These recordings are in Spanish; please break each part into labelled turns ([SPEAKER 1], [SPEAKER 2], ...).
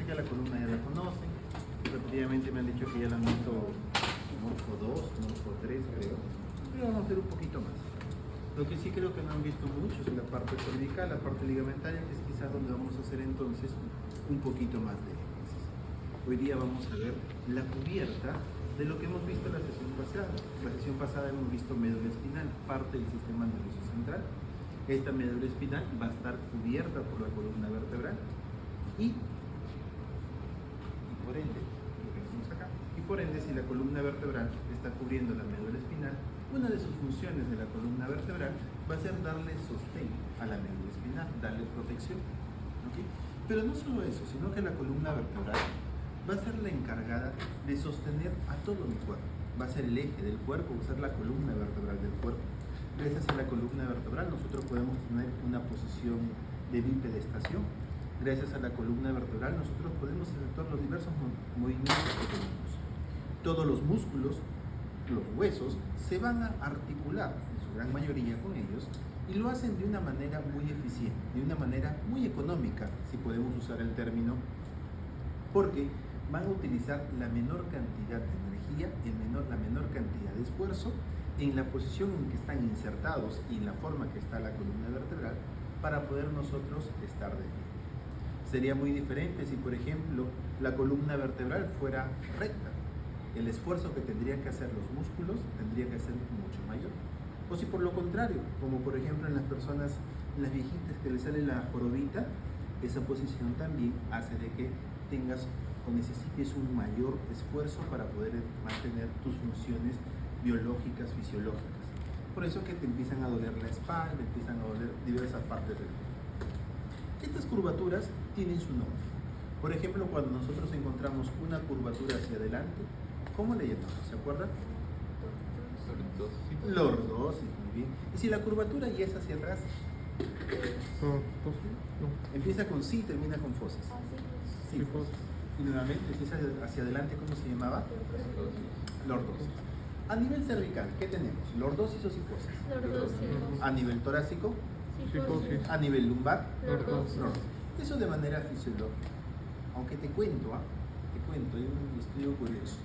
[SPEAKER 1] ya la columna ya la conocen. Repetidamente me han dicho que ya la han visto Morfo 2, Morfo 3 creo. Pero vamos a hacer un poquito más. Lo que sí creo que no han visto mucho es la parte cervical, la parte ligamentaria, que es quizás donde vamos a hacer entonces un poquito más de énfasis. Hoy día vamos a ver la cubierta de lo que hemos visto en la sesión pasada. La sesión pasada hemos visto médula espinal, parte del sistema nervioso central. Esta médula espinal va a estar cubierta por la columna vertebral y por ende, lo que hacemos acá, y por ende si la columna vertebral está cubriendo la médula espinal, una de sus funciones de la columna vertebral va a ser darle sostén a la médula espinal, darle protección. ¿Okay? Pero no solo eso, sino que la columna vertebral va a ser la encargada de sostener a todo mi cuerpo. Va a ser el eje del cuerpo, va a ser la columna vertebral del cuerpo. Gracias a la columna vertebral nosotros podemos tener una posición de bipedestación. Gracias a la columna vertebral nosotros podemos efectuar los diversos movimientos que tenemos. Todos los músculos, los huesos, se van a articular, en su gran mayoría con ellos, y lo hacen de una manera muy eficiente, de una manera muy económica, si podemos usar el término, porque van a utilizar la menor cantidad de energía, la menor cantidad de esfuerzo, en la posición en que están insertados y en la forma que está la columna vertebral, para poder nosotros estar de pie. Sería muy diferente si, por ejemplo, la columna vertebral fuera recta. El esfuerzo que tendrían que hacer los músculos tendría que ser mucho mayor. O si por lo contrario, como por ejemplo en las personas, en las viejitas que les sale la jorobita, esa posición también hace de que tengas o necesites un mayor esfuerzo para poder mantener tus funciones biológicas, fisiológicas. Por eso que te empiezan a doler la espalda, empiezan a doler diversas partes del cuerpo. Estas curvaturas tienen su nombre. Por ejemplo, cuando nosotros encontramos una curvatura hacia adelante, ¿cómo le llamamos? ¿Se acuerdan? Lordosis, muy bien. Y si la curvatura ya es hacia atrás, empieza con sí, termina con fosis. Sí, fosis. Y nuevamente, si es hacia adelante, ¿cómo se llamaba? Lordosis. A nivel cervical, ¿qué tenemos? ¿Lordosis o cifosis?
[SPEAKER 2] Lordosis.
[SPEAKER 1] A nivel torácico,
[SPEAKER 2] Cifosis.
[SPEAKER 1] a nivel lumbar,
[SPEAKER 2] Lordosis.
[SPEAKER 1] Eso de manera fisiológica. Aunque te cuento, hay un estudio curioso.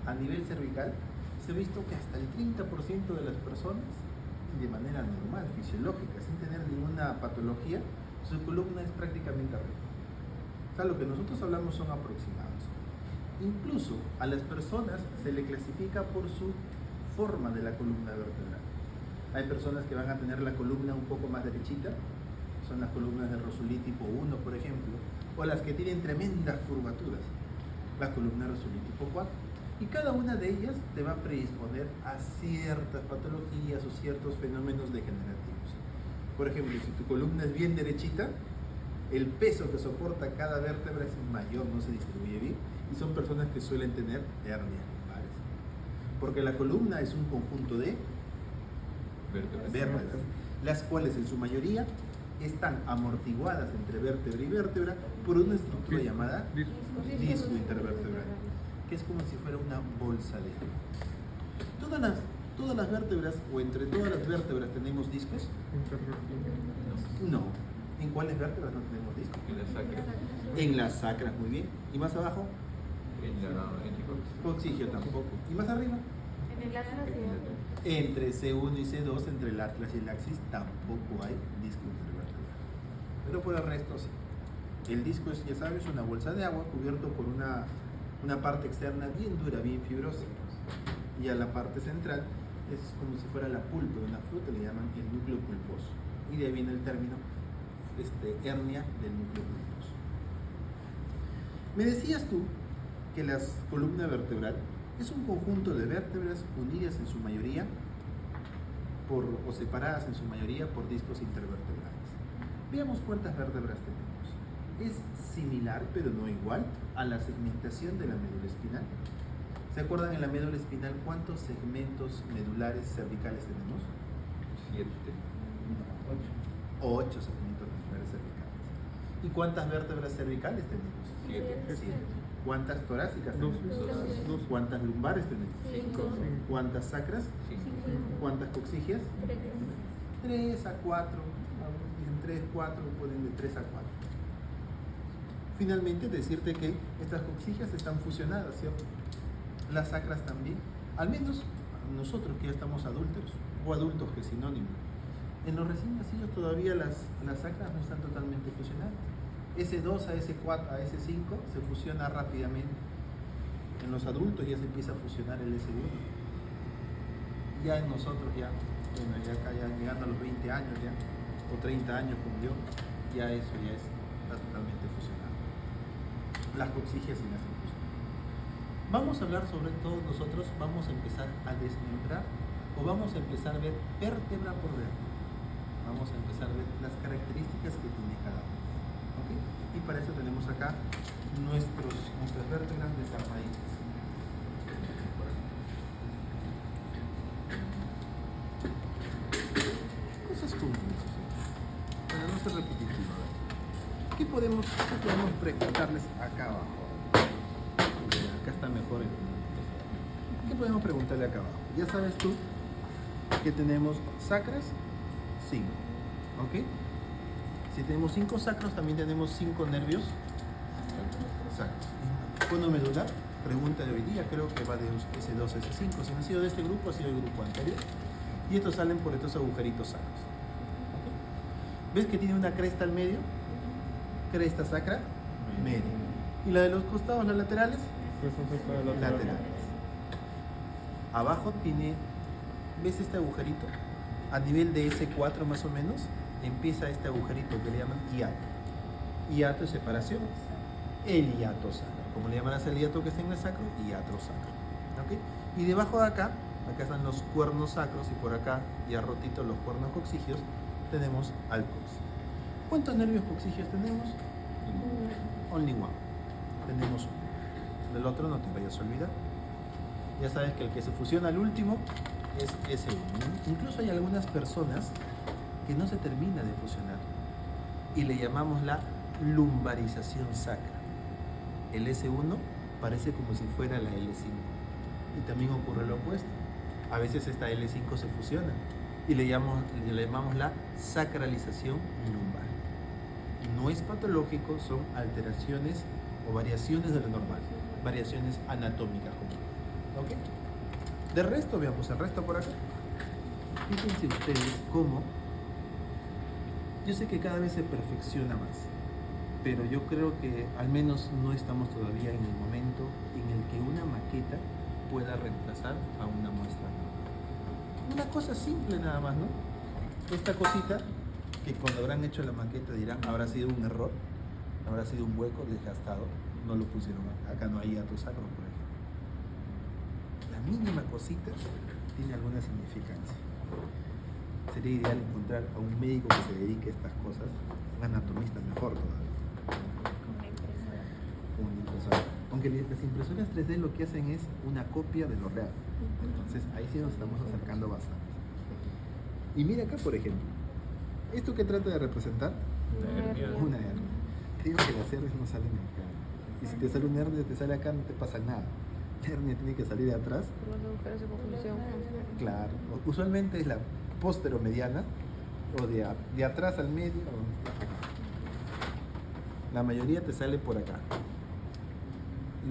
[SPEAKER 1] A nivel cervical, se ha visto que hasta el 30% de las personas, de manera normal, fisiológica, sin tener ninguna patología, su columna es prácticamente recta. O sea, lo que nosotros hablamos son aproximados. Incluso a las personas se le clasifica por su forma de la columna vertebral. Hay personas que van a tener la columna un poco más derechita, son las columnas de Rosuli tipo 1, por ejemplo, o las que tienen tremendas curvaturas, la columna Rosuli tipo 4. Y cada una de ellas te va a predisponer a ciertas patologías o ciertos fenómenos degenerativos. Por ejemplo, si tu columna es bien derechita, el peso que soporta cada vértebra es mayor, no se distribuye bien, y son personas que suelen tener hernias lumbares. Porque la columna es un conjunto de vértebras, las cuales en su mayoría están amortiguadas entre vértebra y vértebra por una estructura llamada disco intervertebral, que es como si fuera una bolsa de agua. Todas las vértebras, o entre todas las vértebras, tenemos discos. No. ¿En cuáles vértebras no tenemos discos?
[SPEAKER 3] En las sacras.
[SPEAKER 1] En las sacras, muy bien. ¿Y más abajo?
[SPEAKER 3] En la
[SPEAKER 1] Coxigio tampoco. ¿Y más arriba?
[SPEAKER 2] En el atlas
[SPEAKER 1] Entre C1 y C2, entre el atlas y el axis, tampoco hay disco intervertebral. Pero por el resto sí. El disco es, ya sabes, una bolsa de agua cubierto por una parte externa bien dura, bien fibrosa. Y a la parte central es como si fuera la pulpa de una fruta, le llaman el núcleo pulposo. Y de ahí viene el término hernia del núcleo pulposo. Me decías tú que la columna vertebral es un conjunto de vértebras unidas en su mayoría o separadas en su mayoría por discos intervertebrales. Veamos cuántas vértebras tenemos. Es similar, pero no igual, a la segmentación de la médula espinal. ¿Se acuerdan en la médula espinal cuántos segmentos medulares cervicales tenemos?
[SPEAKER 3] 7.
[SPEAKER 1] No, 8 segmentos medulares cervicales. ¿Y cuántas vértebras cervicales tenemos?
[SPEAKER 3] 7.
[SPEAKER 1] ¿Cuántas torácicas tenemos?
[SPEAKER 2] 2.
[SPEAKER 1] ¿Cuántas lumbares tenemos?
[SPEAKER 2] 5.
[SPEAKER 1] ¿Cuántas sacras?
[SPEAKER 2] 5.
[SPEAKER 1] ¿Cuántas coxigias? 3 a 4. Algunos dicen 3, 4, pueden de 3 a 4. finalmente decirte que estas coxillas están fusionadas, ¿cierto? Las sacras también, al menos nosotros que ya estamos adúlteros, o adultos que es sinónimo. En los recién nacidos todavía las sacras no están totalmente fusionadas. S2 a S4 a S5 se fusiona rápidamente. En los adultos ya se empieza a fusionar el S1. Ya en nosotros ya, bueno, ya acá ya llegando a los 20 años ya, o 30 años como yo, ya eso ya está totalmente fusionado. Las coxillas sí nacen fusionadas. Vamos a hablar sobre todo nosotros, vamos a empezar a desmembrar o vamos a empezar a ver vértebra por vértebra. Vamos a empezar a ver las características que tiene cada una. ¿Okay? Y para eso tenemos acá nuestras vértebras desarmaditas. Cosas comunes, para no ser repetitivo. ¿Qué podemos preguntarles acá abajo? Acá está mejor. ¿Qué podemos preguntarle acá abajo? Ya sabes tú que tenemos sacras 5, ¿ok? Si tenemos 5 sacros, también tenemos 5 nervios sacros. Cono medular, pregunta de hoy día, creo que va de S2 a S5. Si no ha sido de este grupo, ha sido el grupo anterior. Y estos salen por estos agujeritos sacros. ¿Ok? ¿Ves que tiene una cresta al medio? Cresta sacra media. ¿Y la de los costados, las laterales? Laterales. Abajo tiene, ¿ves este agujerito? A nivel de S4 más o menos, empieza este agujerito que le llaman hiato. Hiato es separación. El hiato sacro. Como le llamarás el hiato que está en el sacro, hiato sacro. ¿Okay? Y debajo de acá están los cuernos sacros y por acá, ya rotitos los cuernos coxigios, tenemos al coxis. ¿Cuántos nervios coxigios tenemos? Only one. Tenemos uno. Del otro no te vayas a olvidar. Ya sabes que el que se fusiona al último es S1. Incluso hay algunas personas que no se termina de fusionar y le llamamos la lumbarización sacra. El S1 parece como si fuera la L5 y también ocurre lo opuesto. A veces esta L5 se fusiona y le llamamos la sacralización lumbar. No es patológico, son alteraciones o variaciones de lo normal, variaciones anatómicas como. ¿Ok? De resto, veamos el resto por acá. Fíjense ustedes cómo, yo sé que cada vez se perfecciona más, pero yo creo que al menos no estamos todavía en el momento en el que una maqueta pueda reemplazar a una muestra normal. Una cosa simple nada más, ¿no? Esta cosita, que cuando habrán hecho la maqueta dirán, habrá sido un error, habrá sido un hueco desgastado, no lo pusieron acá, acá no hay hiato sacro, por ejemplo. La mínima cosita tiene alguna significancia. Sería ideal encontrar a un médico que se dedique a estas cosas, un anatomista mejor todavía. Una impresora. Aunque las impresoras 3D lo que hacen es una copia de lo real. Entonces ahí sí nos estamos acercando bastante. Y mira acá, por ejemplo, esto que trata de representar, una hernia. Te digo que las hernias no salen acá. Y si te sale una hernia, te sale acá, no te pasa nada. La hernia tiene que salir de atrás.
[SPEAKER 2] Por los agujeros de confusión.
[SPEAKER 1] Claro, usualmente es la posteromediana o de atrás al medio. La mayoría te sale por acá.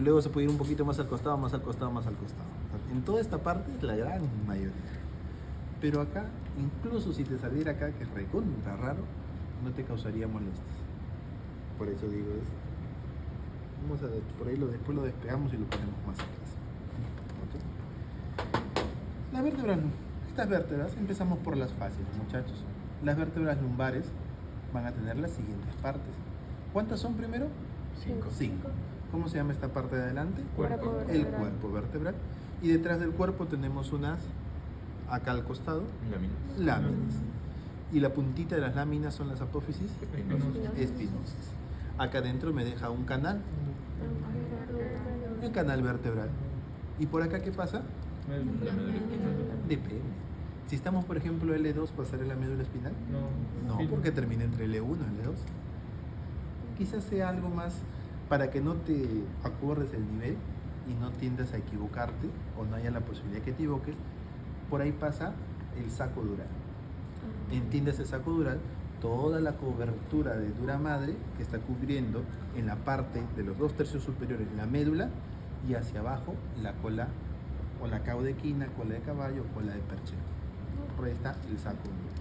[SPEAKER 1] Luego se puede ir un poquito más al costado, más al costado, más al costado. En toda esta parte es la gran mayoría. Pero acá, incluso si te saliera acá, que es recontra raro, no te causaría molestias. Por eso digo eso. Vamos a ver, por ahí después lo despegamos y lo ponemos más atrás. ¿Okay? Las vértebras, estas vértebras, empezamos por las fáciles, muchachos. Las vértebras lumbares van a tener las siguientes partes. ¿Cuántas son primero? 5. ¿Cómo se llama esta parte de adelante?
[SPEAKER 2] Cuerpo
[SPEAKER 1] El
[SPEAKER 2] vertebral.
[SPEAKER 1] cuerpo vertebral. Y detrás del cuerpo tenemos unas, acá al costado, láminas. Y la puntita de las láminas son las apófisis espinosas. Acá adentro me deja un canal, el canal vertebral. ¿Y por acá qué pasa? Depende. Si estamos, por ejemplo, L2, ¿pasaré la médula espinal? No, porque termina entre L1 y L2. Quizás sea algo más para que no te acuerdes el nivel y no tiendas a equivocarte o no haya la posibilidad que te equivoques. Por ahí pasa el saco dural. Entiendes el saco dural toda la cobertura de dura madre que está cubriendo en la parte de los 2/3 superiores la médula y hacia abajo la cola o la caudequina, cola de caballo o cola de perchero. Por ahí está el saco húmero.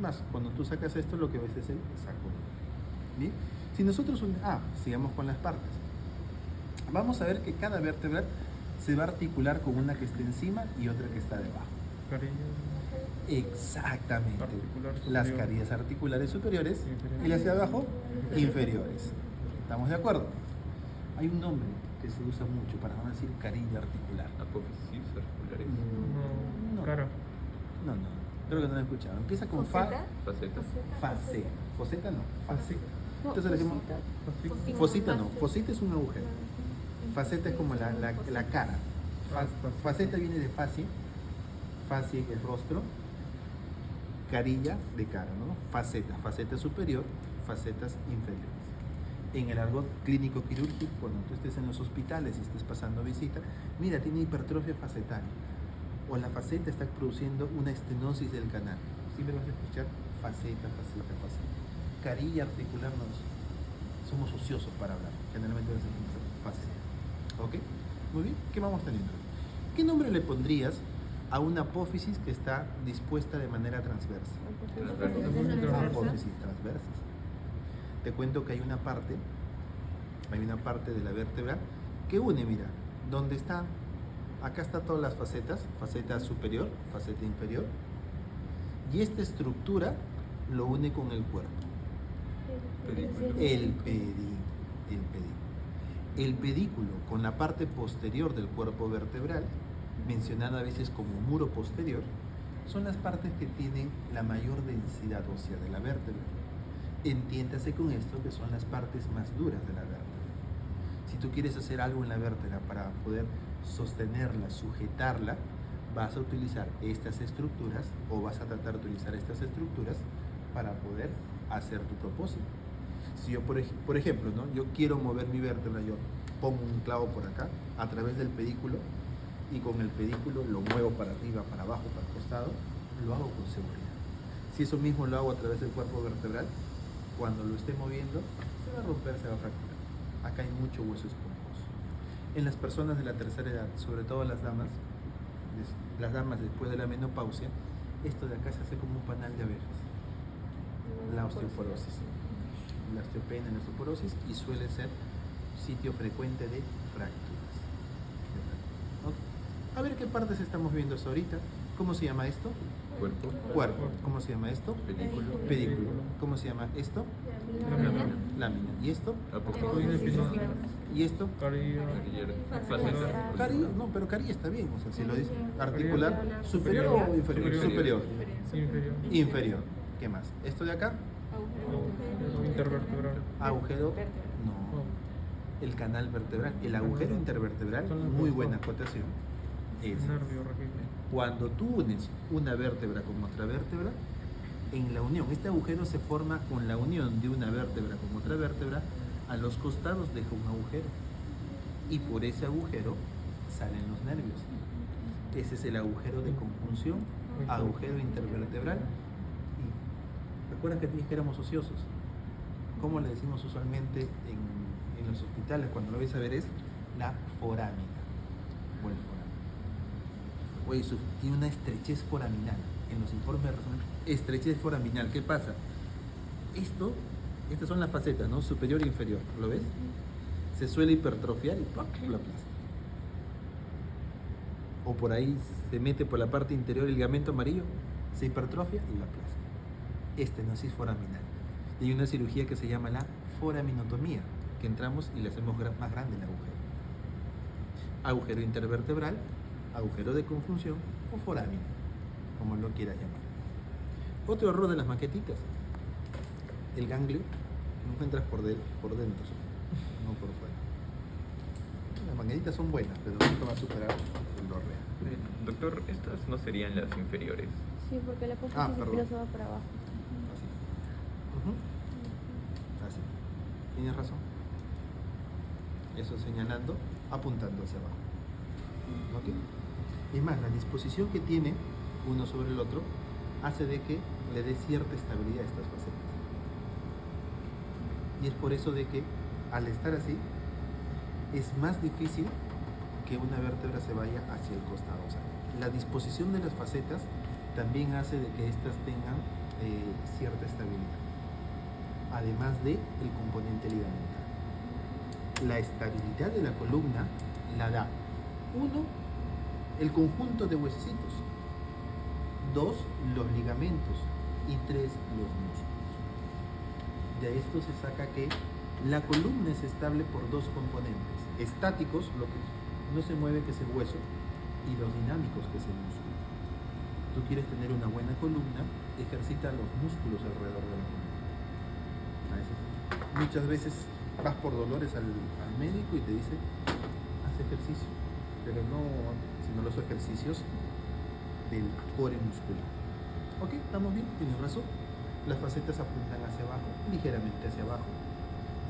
[SPEAKER 1] Más, cuando tú sacas esto, lo que ves es el saco húmero. ¿Bien? Si nosotros sigamos con las partes. Vamos a ver que cada vértebra se va a articular con una que esté encima y otra que está debajo.
[SPEAKER 2] Carilla.
[SPEAKER 1] Exactamente.
[SPEAKER 2] Articular
[SPEAKER 1] Las
[SPEAKER 2] superior.
[SPEAKER 1] carillas articulares superiores
[SPEAKER 2] Inferiores.
[SPEAKER 1] y las de abajo inferiores. ¿Estamos de acuerdo? Hay un nombre que se usa mucho para no decir carilla articular.
[SPEAKER 3] Apófisis articulares.
[SPEAKER 2] No.
[SPEAKER 1] No.
[SPEAKER 2] Cara.
[SPEAKER 1] No, creo que no lo he escuchado. Empieza con
[SPEAKER 2] ¿Foseta?
[SPEAKER 3] Facetas.
[SPEAKER 1] Face. Foseta no, face.
[SPEAKER 2] No,
[SPEAKER 1] Entonces le decimos,
[SPEAKER 2] Fosita.
[SPEAKER 1] fosita no, fosita es un agujero. Faceta es como la cara. Faceta viene de facie, facie que es rostro, carilla de cara, ¿no? Faceta superior, facetas inferiores. En el argot clínico quirúrgico, cuando tú estés en los hospitales y estés pasando visita, mira, tiene hipertrofia facetaria. O la faceta está produciendo una estenosis del canal. Siempre vas a escuchar faceta. Carilla articular somos ociosos para hablar. Generalmente decimos faceta. ¿Ok? Muy bien. ¿Qué vamos teniendo? ¿Qué nombre le pondrías a una apófisis que está dispuesta de manera transversa? Apófisis transversas. Te cuento que hay una parte de la vértebra que une, mira, donde está, acá está todas las facetas, faceta superior, faceta inferior, y esta estructura lo une con el cuerpo. El pedículo. El pedículo con la parte posterior del cuerpo vertebral, mencionada a veces como muro posterior, son las partes que tienen la mayor densidad ósea de la vértebra. Entiéndase con esto que son las partes más duras de la vértebra. Si tú quieres hacer algo en la vértebra para poder sostenerla, sujetarla, vas a utilizar estas estructuras o vas a tratar de utilizar estas estructuras para poder hacer tu propósito. Si yo, por ejemplo, ¿no? Yo quiero mover mi vértebra, yo pongo un clavo por acá a través del pedículo y con el pedículo lo muevo para arriba, para abajo, para el costado, lo hago con seguridad. Si eso mismo lo hago a través del cuerpo vertebral, cuando lo esté moviendo, se va a romper, se va a fracturar. Acá hay mucho hueso esponjoso. En las personas de la tercera edad, sobre todo las damas después de la menopausia, esto de acá se hace como un panal de abejas. La osteoporosis. La osteopenia, la osteoporosis, y suele ser sitio frecuente de fracturas. ¿Ok? A ver qué partes estamos viendo hasta ahorita. ¿Cómo se llama esto? Cuerpo. ¿Cómo se llama esto? Pedículo. ¿Cómo se llama esto? Lámina. ¿Y esto?
[SPEAKER 3] Apófisis.
[SPEAKER 1] ¿Y esto?
[SPEAKER 2] Carilla.
[SPEAKER 3] Faceta.
[SPEAKER 1] Carilla, no, pero carilla está bien, o sea, si lo dice articular, superior o inferior.
[SPEAKER 2] Superior.
[SPEAKER 1] Superior.
[SPEAKER 2] Inferior.
[SPEAKER 1] Inferior. ¿Qué más? ¿Esto de acá?
[SPEAKER 2] Intervertebral.
[SPEAKER 1] Agujero. No. El canal vertebral. El agujero intervertebral, muy buena acotación. Es
[SPEAKER 2] Nervio raquídeo.
[SPEAKER 1] cuando tú unes una vértebra con otra vértebra, en la unión, este agujero se forma con la unión de una vértebra con otra vértebra, a los costados deja un agujero y por ese agujero salen los nervios. Ese es el agujero de conjunción, agujero intervertebral. Y recuerda que te dije que éramos ociosos. ¿Cómo le decimos usualmente en los hospitales cuando lo vais a ver? Es la forámina o el foramen. Oye, tiene una estrechez foraminal. En los informes de resumen, estrechez foraminal. ¿Qué pasa? Estas son las facetas, ¿no? Superior e inferior. ¿Lo ves? Se suele hipertrofiar y ¡pam! Lo aplasta. O por ahí se mete por la parte interior el ligamento amarillo, se hipertrofia y lo aplasta. Estenosis foraminal. Y hay una cirugía que se llama la foraminotomía, que entramos y le hacemos más grande el agujero. Agujero intervertebral, agujero de conjunción o forámina, como lo quieras llamar. Otro error de las maquetitas: el ganglio lo encuentras por dentro, no por fuera. Las maquetitas son buenas, pero nunca va a superar lo real.
[SPEAKER 3] Doctor, estas no serían las inferiores.
[SPEAKER 2] Sí, porque la apófisis
[SPEAKER 1] perdón.
[SPEAKER 2] superior se va para abajo.
[SPEAKER 1] Así. Ujú. Así. Tienes razón. Eso señalando, apuntando hacia abajo. ¿Ok? Es más, la disposición que tiene uno sobre el otro hace de que le dé cierta estabilidad a estas facetas. Y es por eso de que al estar así es más difícil que una vértebra se vaya hacia el costado. O sea, la disposición de las facetas también hace de que éstas tengan cierta estabilidad, además de el componente ligamentar. La estabilidad de la columna la da, uno, el conjunto de huesecitos, dos, los ligamentos y tres, los músculos. De esto se saca que la columna es estable por dos componentes: estáticos, lo que no se mueve, que es el hueso, y los dinámicos, que es el músculo. Tú quieres tener una buena columna, ejercita los músculos alrededor de la columna. Muchas veces vas por dolores al médico y te dice, haz ejercicio, pero no, sino los ejercicios del core muscular. Ok, estamos bien, tienes razón. Las facetas apuntan hacia abajo, ligeramente hacia abajo.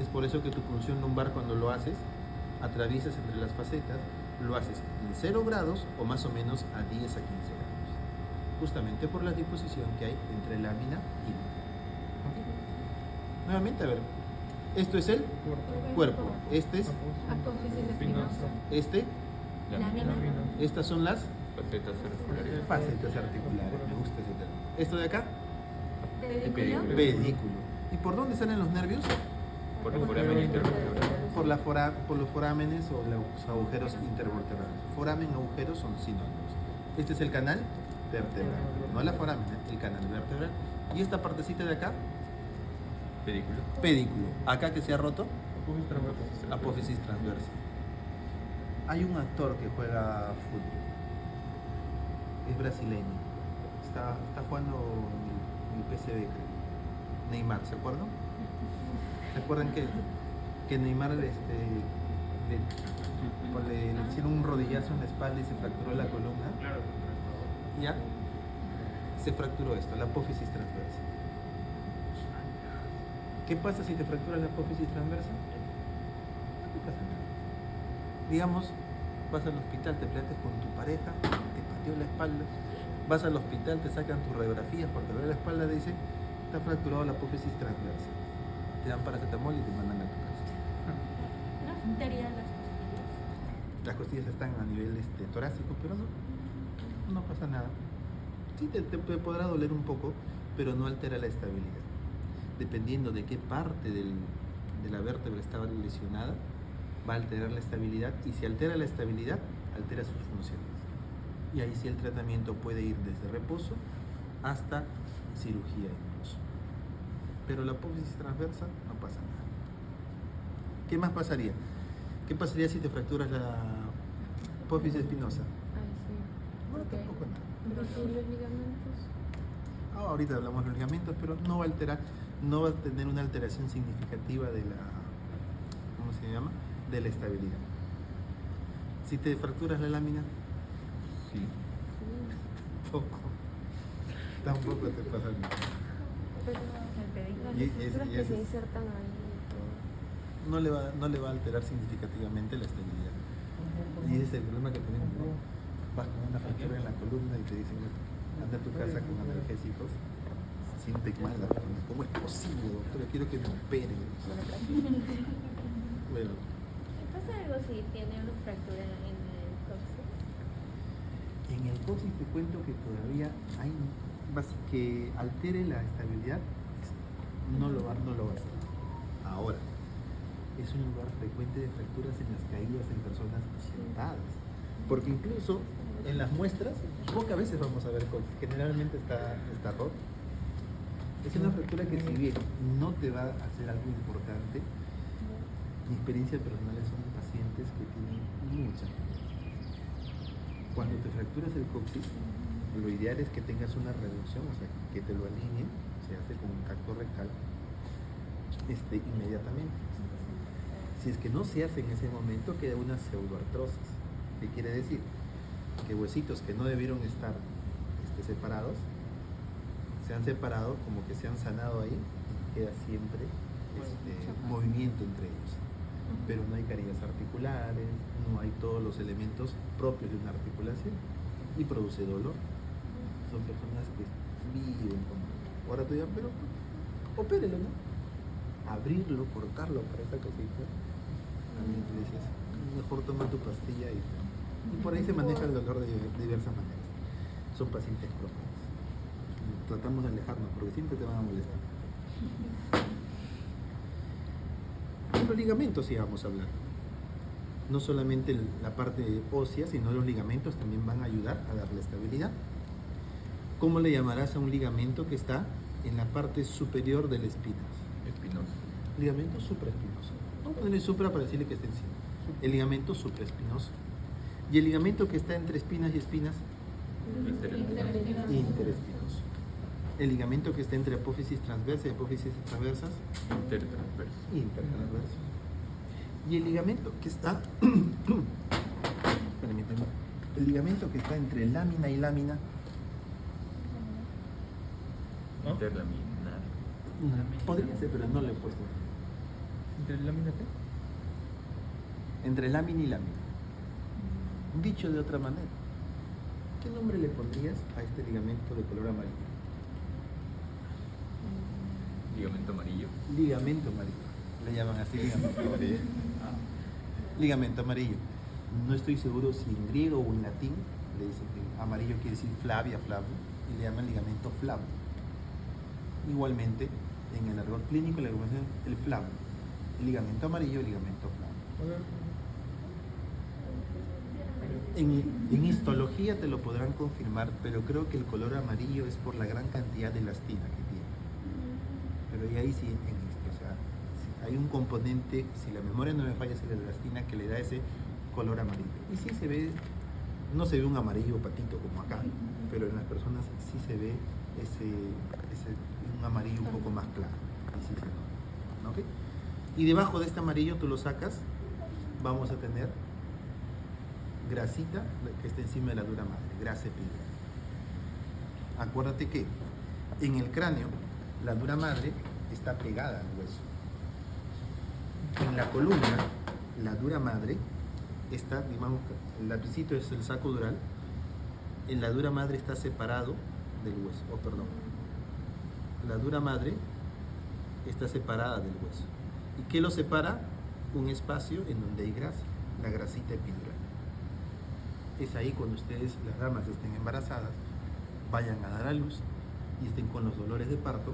[SPEAKER 1] Es por eso que tu punción lumbar, cuando lo haces, atraviesas entre las facetas, lo haces en 0 grados o más o menos a 10 a 15 grados. Justamente por la disposición que hay entre lámina y límite. ¿Okay? Nuevamente, a ver, esto es el cuerpo, este es
[SPEAKER 2] Apófisis espinosa.
[SPEAKER 1] este,
[SPEAKER 2] Lámina.
[SPEAKER 1] estas son las
[SPEAKER 3] Facetas articulares.
[SPEAKER 1] facetas articulares, me gusta ese término. Esto de acá,
[SPEAKER 2] Pedículo.
[SPEAKER 1] pedículo. ¿Y por dónde salen los nervios?
[SPEAKER 3] Por el foramen intervertebral.
[SPEAKER 1] Por los forámenes o los agujeros intervertebrales. Foramen, agujeros son sinónimos. Este es el canal vertebral, no la foramen, el canal vertebral. Y esta partecita de acá,
[SPEAKER 3] Pedículo.
[SPEAKER 1] pedículo. Acá que se ha roto, apófisis transversa. Hay un actor que juega fútbol, es brasileño, está jugando en el PSV, creo. Neymar, ¿se acuerdan? ¿Se acuerdan que Neymar le hicieron un rodillazo en la espalda y se fracturó la columna?
[SPEAKER 4] Claro.
[SPEAKER 1] ¿Ya? Se fracturó esto, la apófisis transversa. ¿Qué pasa si te fracturas la apófisis transversa? No te pasa nada. Digamos, vas al hospital, te peleaste con tu pareja, te pateó la espalda, vas al hospital, te sacan tus radiografías porque duele la espalda, te dice, está fracturado la apófisis transversa. Te dan paracetamol y te mandan a tu casa.
[SPEAKER 2] ¿No afectaría las costillas?
[SPEAKER 1] Las costillas están a nivel torácico, pero no pasa nada. Sí, te podrá doler un poco, pero no altera la estabilidad. Dependiendo de qué parte de la vértebra estaba lesionada, va a alterar la estabilidad, y si altera la estabilidad, altera sus funciones. Y ahí sí el tratamiento puede ir desde reposo hasta cirugía incluso. Pero la apófisis transversa no pasa nada. ¿Qué más pasaría? ¿Qué pasaría si te fracturas la apófisis espinosa?
[SPEAKER 2] Ay, sí.
[SPEAKER 1] Bueno,
[SPEAKER 2] Ok.
[SPEAKER 1] tampoco nada.
[SPEAKER 2] ¿Y los ligamentos?
[SPEAKER 1] Ahorita hablamos de los ligamentos, pero no va a alterar, no va a tener una alteración significativa de la, ¿cómo se llama? De la estabilidad. Si te fracturas la lámina,
[SPEAKER 3] Sí.
[SPEAKER 1] poco. Tampoco te pasa nada.
[SPEAKER 2] Pero el pedículo.
[SPEAKER 1] Y-
[SPEAKER 2] Las
[SPEAKER 1] y
[SPEAKER 2] estructuras que
[SPEAKER 1] ese-
[SPEAKER 2] se insertan ahí y todo.
[SPEAKER 1] No le va a alterar significativamente la estabilidad. Y ese es el problema que tenemos, ¿no? Vas con una fractura en la columna y te dicen, anda a tu casa con analgésicos. Se siente mal la persona. ¿Cómo es posible, doctor? Yo quiero que me operen. Bueno,
[SPEAKER 2] ¿Pasa algo si tiene una fractura en el coxis?
[SPEAKER 1] en el coxis te cuento que todavía hay que altere la estabilidad, no lo va a hacer. Ahora, es un lugar frecuente de fracturas en las caídas en personas sentadas, porque incluso en las muestras pocas veces vamos a ver coxis, generalmente está roto. Es una fractura que, si bien no te va a hacer algo importante, mi experiencia personal son pacientes que tienen mucha. Cuando te fracturas el coxis, lo ideal es que tengas una reducción, o sea, que te lo alineen, se hace con un tacto rectal, inmediatamente. Si es que no se hace en ese momento, queda una pseudoartrosis. ¿Qué quiere decir? Que huesitos que no debieron estar separados, se han separado, como que se han sanado ahí, y queda siempre movimiento entre ellos. Pero no hay carillas articulares, no hay todos los elementos propios de una articulación, y produce dolor. Son personas que viven con dolor.
[SPEAKER 4] Ahora tú dirás, pero opérelo, ¿no? Abrirlo, cortarlo para esta cosita. También tú dices, mejor toma tu pastilla y por ahí se maneja el dolor de diversas maneras. Son pacientes crónicos. Tratamos de alejarnos porque siempre te van a molestar. De los ligamentos sí vamos a hablar. No solamente la parte ósea, sino los ligamentos también van a ayudar a darle estabilidad. ¿Cómo le llamarás a un ligamento que está en la parte superior de la espina?
[SPEAKER 3] Espinoso.
[SPEAKER 4] Ligamento supraespinoso. Vamos a ponerle supra para decirle que está encima. El ligamento supraespinoso. ¿Y el ligamento que está entre espinas y espinas? Interespinoso. El ligamento que está entre apófisis transversa y apófisis transversas?
[SPEAKER 3] Intertransverso.
[SPEAKER 4] Intertransverso. Y el ligamento que está permíteme, el ligamento que está entre lámina y lámina, ¿no?
[SPEAKER 3] Interlaminar.
[SPEAKER 4] Podría ser, pero no le he puesto.
[SPEAKER 3] ¿Entre lámina qué?
[SPEAKER 4] Entre lámina y lámina. Dicho de otra manera, ¿qué nombre le pondrías a este ligamento de color amarillo?
[SPEAKER 3] Ligamento amarillo.
[SPEAKER 4] Ligamento amarillo. Le llaman así ligamento amarillo. Ligamento amarillo. No estoy seguro si en griego o en latín le dicen que amarillo quiere decir flavia, flavo, y le llaman ligamento flavo. Igualmente, en el argot clínico le llaman el flavo. El ligamento amarillo, el ligamento flavo. En histología te lo podrán confirmar, pero creo que el color amarillo es por la gran cantidad de elastina que tiene. Pero y ahí sí, en esto, o sea, sí, hay un componente, si la memoria no me falla, es la elastina que le da ese color amarillo. Y sí se ve, no se ve un amarillo patito como acá, pero en las personas sí se ve un amarillo un poco más claro. Y sí se nota, ¿ok? Y debajo de este amarillo tú lo sacas, vamos a tener grasita que está encima de la dura madre, grasa epidémica. Acuérdate que en el cráneo la dura madre está pegada al hueso. En la columna la dura madre está, digamos, el lapicito es el saco dural, en la dura madre está separado del hueso, la dura madre está separada del hueso. ¿Y qué lo separa? Un espacio en donde hay grasa, la grasita epidural. Es ahí cuando ustedes, las damas, estén embarazadas, vayan a dar a luz y estén con los dolores de parto,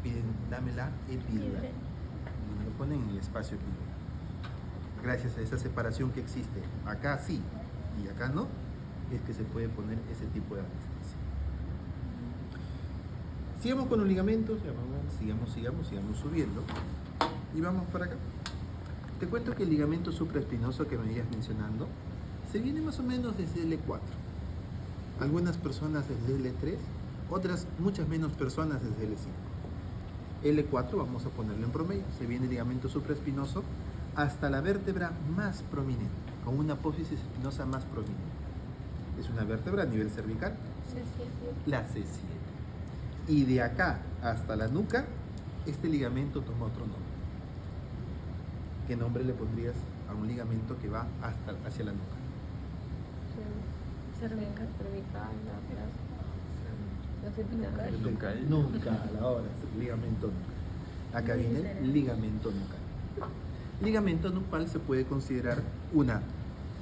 [SPEAKER 4] piden, dame la epidural. Y me lo ponen en el espacio epidural. Gracias a esa separación que existe, acá sí y acá no, es que se puede poner ese tipo de anestesia. Sigamos con los ligamentos, sigamos subiendo y vamos para acá. Te cuento que el ligamento supraespinoso que me ibas mencionando se viene más o menos desde L4. Algunas personas desde L3, otras, muchas menos personas desde L5. L4 vamos a ponerlo en promedio, se viene el ligamento supraespinoso hasta la vértebra más prominente, con una apófisis espinosa más prominente. Es una vértebra a nivel cervical, la C7. Y de acá hasta la nuca, este ligamento toma otro nombre. ¿Qué nombre le pondrías a un ligamento que va hacia la nuca?
[SPEAKER 2] Cervical.
[SPEAKER 3] Nucal.
[SPEAKER 4] Nucal, ahora es el ligamento nucal. Acá viene el ligamento nucal. Ligamento nucal se puede considerar una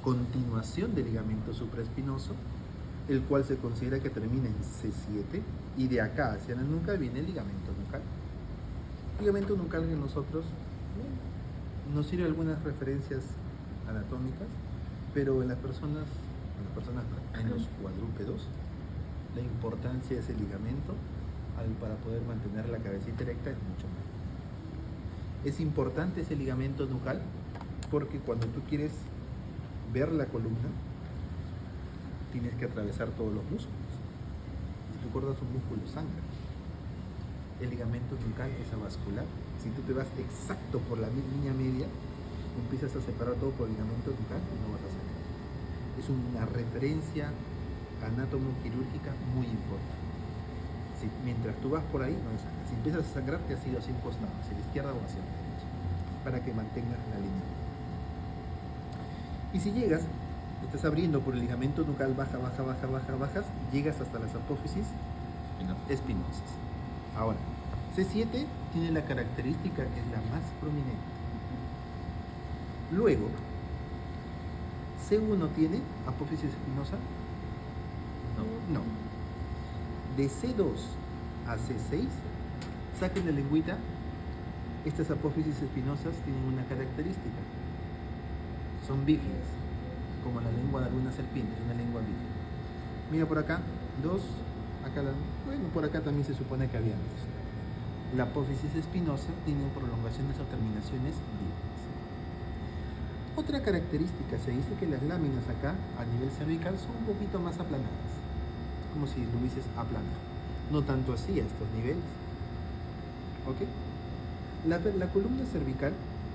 [SPEAKER 4] continuación del ligamento supraespinoso, el cual se considera que termina en C7, y de acá hacia la nuca viene el ligamento nucal. Ligamento nucal que nosotros nos sirve algunas referencias anatómicas, pero en los cuadrúpedos, la importancia de ese ligamento para poder mantener la cabecita erecta es mucho mayor. Es importante ese ligamento nucal porque cuando tú quieres ver la columna, tienes que atravesar todos los músculos. Si tú cortas un músculo, sangra. El ligamento nucal es avascular. Si tú te vas exacto por la línea media, empiezas a separar todo por el ligamento nucal y no vas a sangrar. Es una referencia anátomo-quirúrgica muy importante. Mientras tú vas por ahí, no sangras. Si empiezas a sangrar, te has ido hacia un costado, hacia la izquierda o hacia la derecha, para que mantengas la línea. Y si llegas, estás abriendo por el ligamento nucal, bajas, llegas hasta las apófisis espinosas. Ahora, C7 tiene la característica que es la más prominente. Luego, C1 tiene apófisis espinosa.
[SPEAKER 3] No.
[SPEAKER 4] No. De C2 a C6, saquen la lengüita. Estas apófisis espinosas tienen una característica. Son bífidas, como la lengua de algunas serpientes, una lengua bífida. Mira por acá, dos. Acá bueno, por acá también se supone que había dos. La apófisis espinosa tiene prolongaciones o terminaciones bífidas. Otra característica, se dice que las láminas acá, a nivel cervical, son un poquito más aplanadas. Como si lo hubieses aplanado. No tanto así a estos niveles. ¿Ok? La columna cervical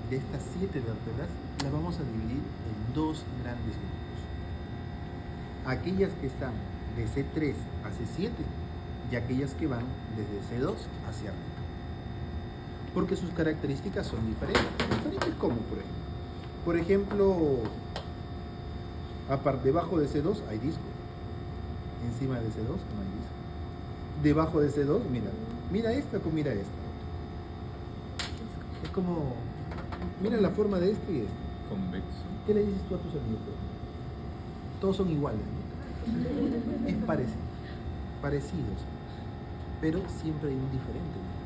[SPEAKER 4] de estas 7 vértebras la vamos a dividir en dos grandes grupos. Aquellas que están de C3 a C7 y aquellas que van desde C2 hacia arriba. Porque sus características son diferentes. ¿Diferentes cómo, por ejemplo? Por ejemplo, debajo de C2 hay disco. Encima de C2 no hay disco. Debajo de C2, mira esta como mira esta. Es como, mira la forma de este y este.
[SPEAKER 3] Convexo.
[SPEAKER 4] ¿Qué le dices tú a tus amigos? Todos son iguales, ¿no? Es parecidos, pero siempre hay un diferente, ¿no?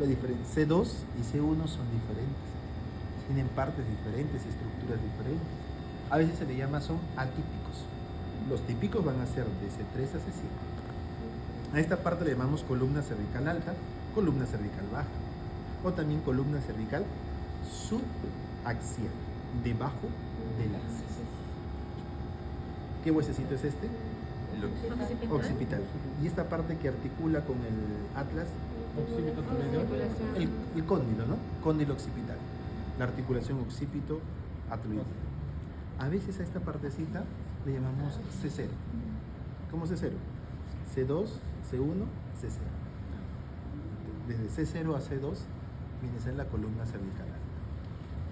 [SPEAKER 4] C2 y C1 son diferentes, tienen partes diferentes, estructuras diferentes. A veces se le llama, son atípicos. Los típicos van a ser de C3 a C5. A esta parte le llamamos columna cervical alta, columna cervical baja, o también columna cervical subaxial, debajo del axis. ¿Qué huesecito es este?
[SPEAKER 3] El
[SPEAKER 4] Occipital. Y esta parte que articula con el atlas, el cóndilo, ¿no? Cóndilo occipital. La articulación occipito-atloidea. A veces a esta partecita le llamamos C0. ¿Cómo C0? C2, C1, C0. Desde C0 a C2 viene a ser la columna cervical alta.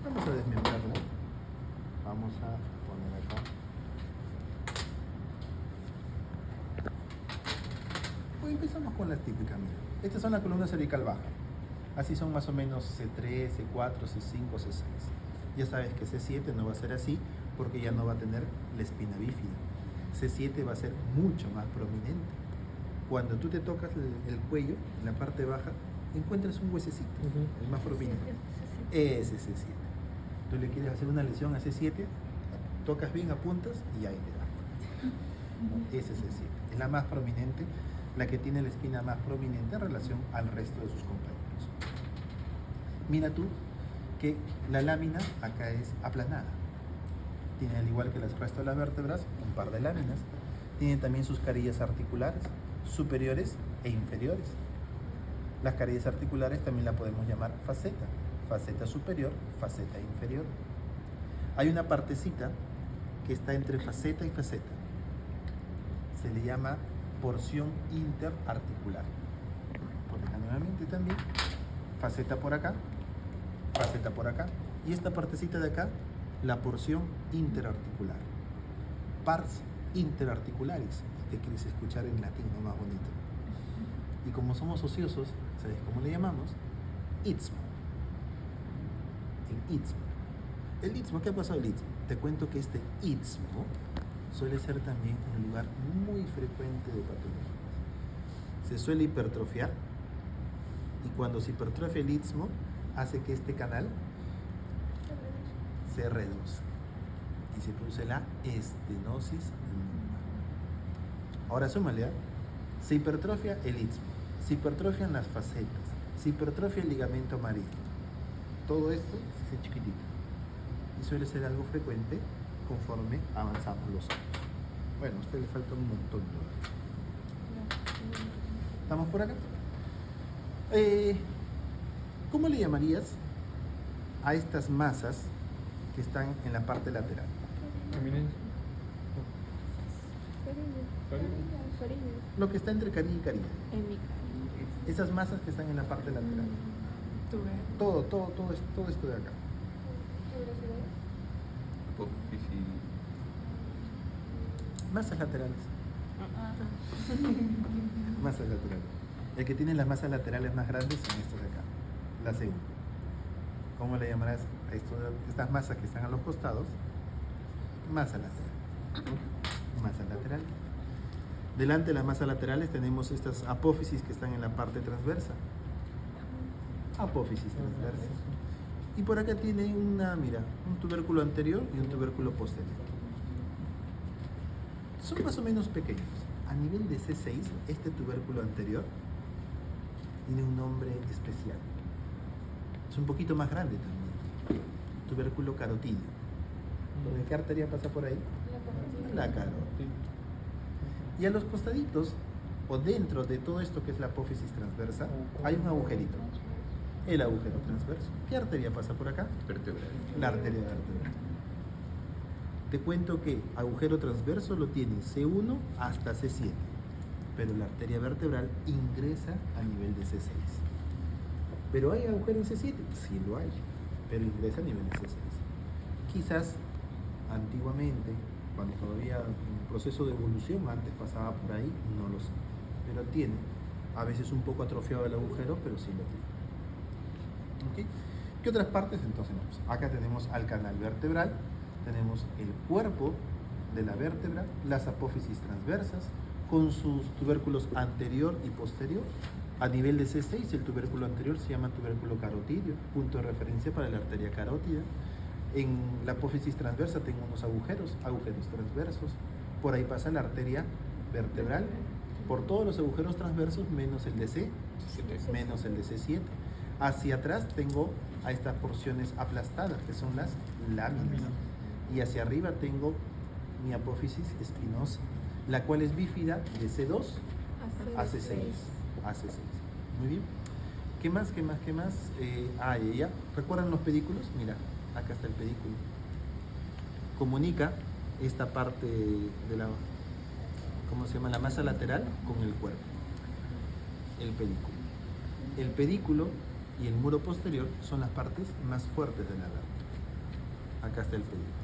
[SPEAKER 4] Vamos a desmembrarla. Vamos a poner acá. Pues empezamos con las típicas, mira. Estas son la columna cervical baja. Así son más o menos C3, C4, C5, C6. Ya sabes que C7 no va a ser así porque ya no va a tener la espina bífida. C7 va a ser mucho más prominente. Cuando tú te tocas el cuello, en la parte baja, encuentras un huesecito, el más prominente. Ese es C7. Tú le quieres hacer una lesión a C7, tocas bien, apuntas y ahí te da. Ese es C7. Es la más prominente, la que tiene la espina más prominente en relación al resto de sus compañeros. Mira tú que la lámina acá es aplanada. Tiene, al igual que el resto de las vértebras, un par de láminas. Tiene también sus carillas articulares, superiores e inferiores. Las carillas articulares también la podemos llamar faceta. Faceta superior, faceta inferior. Hay una partecita que está entre faceta y faceta. Se le llama porción interarticular. Por acá nuevamente también. Faceta por acá, faceta por acá. Y esta partecita de acá, la porción interarticular. Pars interarticularis. Si te quieres escuchar en latín, no más bonito. Y como somos ociosos, ¿sabes cómo le llamamos? Istmo. El istmo. El istmo, ¿qué ha pasado el istmo? Te cuento que este istmo suele ser también un lugar muy frecuente de patologías. Se suele hipertrofiar y cuando se hipertrofia el istmo hace que este canal se reduzca y se produce la estenosis lumbar. Ahora súmale, se hipertrofia el istmo, se hipertrofian las facetas, se hipertrofia el ligamento marino. Todo esto se hace chiquitito y suele ser algo frecuente conforme avanzamos los años. Bueno, a usted le falta un montón todavía. ¿Estamos por acá? ¿Cómo le llamarías a estas masas que están en la parte lateral? Lo que está entre carilla y carilla. Esas masas que están en la parte lateral. Todo esto de acá.
[SPEAKER 3] Apófisis.
[SPEAKER 4] Masas laterales. Masas laterales. El que tiene las masas laterales más grandes son estos de acá, la C1. ¿Cómo le llamarás a estas masas que están a los costados? Masa lateral. Masa lateral. Delante de las masas laterales tenemos estas apófisis que están en la parte transversa. Apófisis transversa. Y por acá tiene un tubérculo anterior y un tubérculo posterior. Son más o menos pequeños. A nivel de C6, este tubérculo anterior tiene un nombre especial. Es un poquito más grande también. Tubérculo carotidio. ¿Qué arteria pasa por ahí? La carótida. Y a los costaditos, o dentro de todo esto que es la apófisis transversa, hay un agujerito. El agujero transverso. ¿Qué arteria pasa por acá?
[SPEAKER 3] Vertebral.
[SPEAKER 4] La arteria vertebral. Te cuento que agujero transverso lo tiene C1 hasta C7, pero la arteria vertebral ingresa a nivel de C6. ¿Pero hay agujero en C7? Sí lo hay, pero ingresa a nivel de C6. Quizás antiguamente, cuando todavía en proceso de evolución, antes pasaba por ahí, no lo sé, pero tiene, a veces un poco atrofiado el agujero, pero sí lo tiene. ¿Okay? ¿Qué otras partes entonces? Pues acá tenemos al canal vertebral, tenemos el cuerpo de la vértebra, las apófisis transversas, con sus tubérculos anterior y posterior. A nivel de C6, el tubérculo anterior se llama tubérculo carotidio, punto de referencia para la arteria carótida. En la apófisis transversa tengo unos agujeros transversos. Por ahí pasa la arteria vertebral, por todos los agujeros transversos, menos el de C, menos el de C7. Hacia atrás tengo a estas porciones aplastadas, que son las láminas. Y hacia arriba tengo mi apófisis espinosa, la cual es bífida de C2 a C6. A C6. Muy bien. ¿Qué más? Ya. ¿Recuerdan los pedículos? Mira, acá está el pedículo. Comunica esta parte de la, ¿cómo se llama? La masa lateral con el cuerpo. El pedículo. El pedículo y el muro posterior son las partes más fuertes de la vértebra. Acá está el pedículo.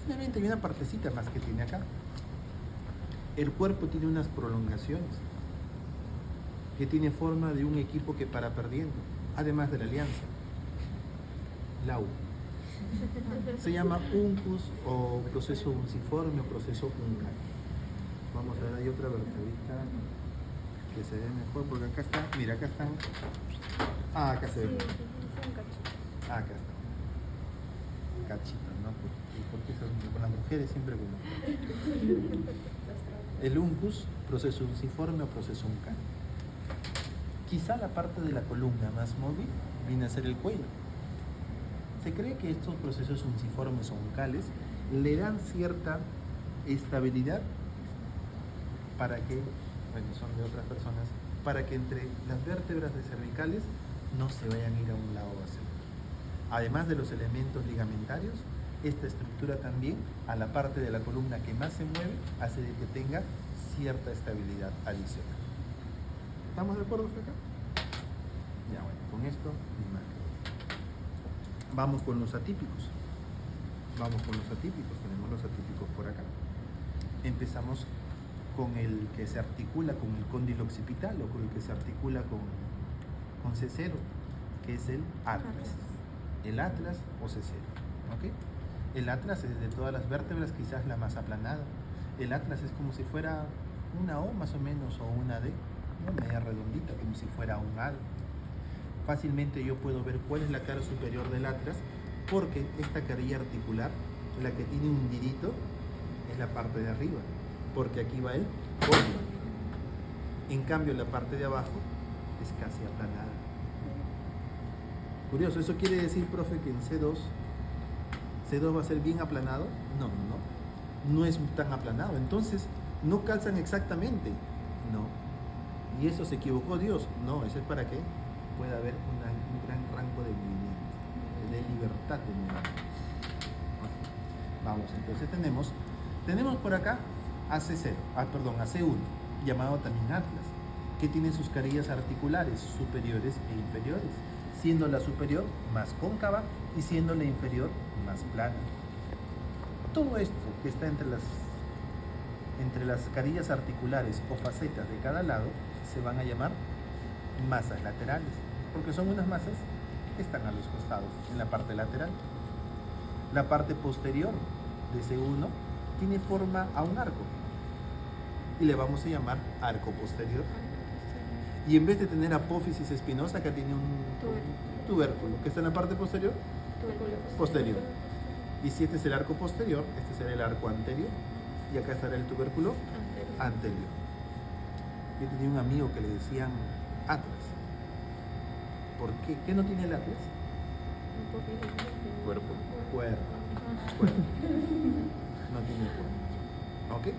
[SPEAKER 4] Finalmente hay una partecita más que tiene acá. El cuerpo tiene unas prolongaciones que tiene forma de un equipo que para perdiendo, además de la alianza. La U. Se llama uncus o proceso unciforme o proceso uncal. Vamos a ver, hay otra vertebrita que se ve mejor porque acá está, mira, acá están. Acá se ve. Acá está. Cachitos, ¿no? Porque con las mujeres siempre con el uncus, proceso unciforme o proceso uncal. Quizá la parte de la columna más móvil viene a ser el cuello. Se cree que estos procesos unciformes o uncales le dan cierta estabilidad para que, bueno, son de otras personas, para que entre las vértebras de cervicales no se vayan a ir a un lado o hacia otro. Además de los elementos ligamentarios, esta estructura también, a la parte de la columna que más se mueve, hace de que tenga cierta estabilidad adicional. ¿Estamos de acuerdo hasta acá? Ya, bueno, con esto, más. Vamos con los atípicos. Tenemos los atípicos por acá. Empezamos con el que se articula con el cóndilo occipital o con el que se articula con C0, que es el atlas. El atlas o C0. ¿Okay? El atlas es de todas las vértebras quizás la más aplanada. El atlas es como si fuera una O más o menos, o una D, ¿no? Media redondita, como si fuera un A. Fácilmente yo puedo ver cuál es la cara superior del atlas, porque esta carilla articular, la que tiene un hundidito, es la parte de arriba, porque aquí va el cóndilo. En cambio, la parte de abajo es casi aplanada. Curioso, ¿eso quiere decir, profe, que en C2 va a ser bien aplanado? No es tan aplanado. Entonces, no calzan exactamente. No. ¿Y eso se equivocó Dios? No, eso es para que pueda haber un gran rango de movimiento, de libertad de movimiento. Okay. Vamos, entonces tenemos por acá a C1, llamado también atlas, que tiene sus carillas articulares superiores e inferiores, siendo la superior más cóncava y siendo la inferior más plana. Todo esto que está entre las carillas articulares o facetas de cada lado se van a llamar masas laterales, porque son unas masas que están a los costados, en la parte lateral. La parte posterior de C1 tiene forma a un arco y le vamos a llamar arco posterior. Y en vez de tener apófisis espinosa, acá tiene un tubérculo que está en la parte posterior. Posterior. Y si este es el arco posterior, este será el arco anterior. Y acá estará el tubérculo anterior. Yo tenía un amigo que le decían Atlas. ¿Por qué? ¿Qué no tiene el Atlas?
[SPEAKER 3] Cuerpo.
[SPEAKER 4] Cuerpo. No tiene cuerpo. ¿Ok?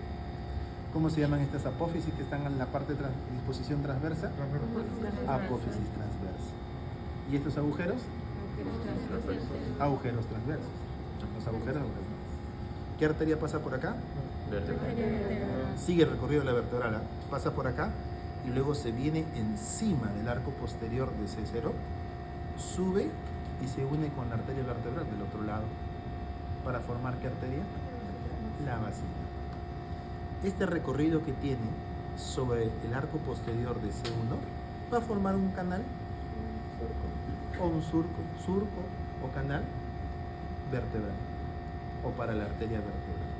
[SPEAKER 4] ¿Cómo se llaman estas apófisis que están en la parte de disposición transversa? Apófisis transversa. ¿Y estos agujeros? Agujeros transversos. Los agujeros transversos. ¿Qué arteria pasa por acá? Sigue el recorrido de la vertebral, ¿ah? Pasa por acá y luego se viene encima del arco posterior de C0, sube y se une con la arteria vertebral del otro lado para formar ¿qué arteria? La vacina. Este recorrido que tiene sobre el arco posterior de C1 va a formar un canal o un surco o canal vertebral o para la arteria vertebral.